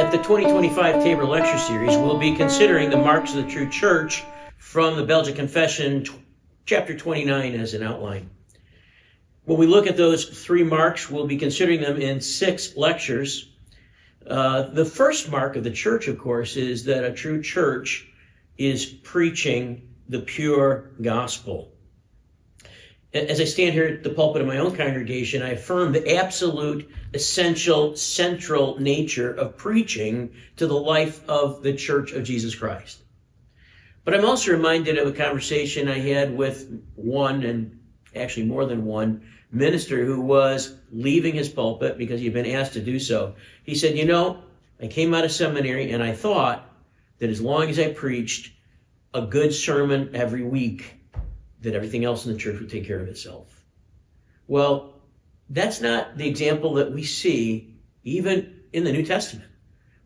At the 2025 Tabor Lecture Series, we'll be considering the marks of the true church from the Belgian Confession, chapter 29 as an outline. When we look at those three marks, we'll be considering them in 6 lectures. The first mark of the church, of course, is that a true church is preaching the pure gospel. As I stand here at the pulpit of my own congregation, I affirm the absolute, essential, central nature of preaching to the life of the Church of Jesus Christ. But I'm also reminded of a conversation I had with one, and actually more than one, minister who was leaving his pulpit because he'd been asked to do so. He said, I came out of seminary and I thought that as long as I preached a good sermon every week, that everything else in the church would take care of itself. Well, that's not the example that we see even in the New Testament.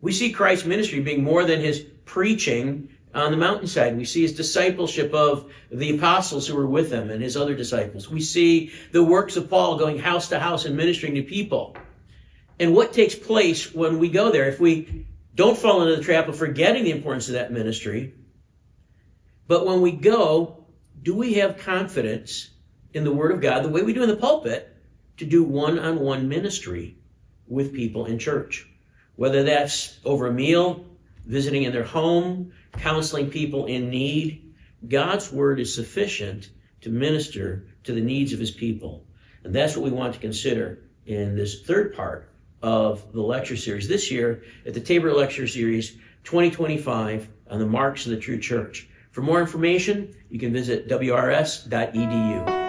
We see Christ's ministry being more than his preaching on the mountainside. We see his discipleship of the apostles who were with him and his other disciples. We see the works of Paul going house to house and ministering to people. And what takes place when we go there, if we don't fall into the trap of forgetting the importance of that ministry, but when we go, do we have confidence in the Word of God, the way we do in the pulpit, to do one-on-one ministry with people in church? Whether that's over a meal, visiting in their home, counseling people in need, God's Word is sufficient to minister to the needs of his people. And that's what we want to consider in this third part of the lecture series this year at the Tabor Lecture Series 2025 on the marks of the true church. For more information, you can visit wrs.edu.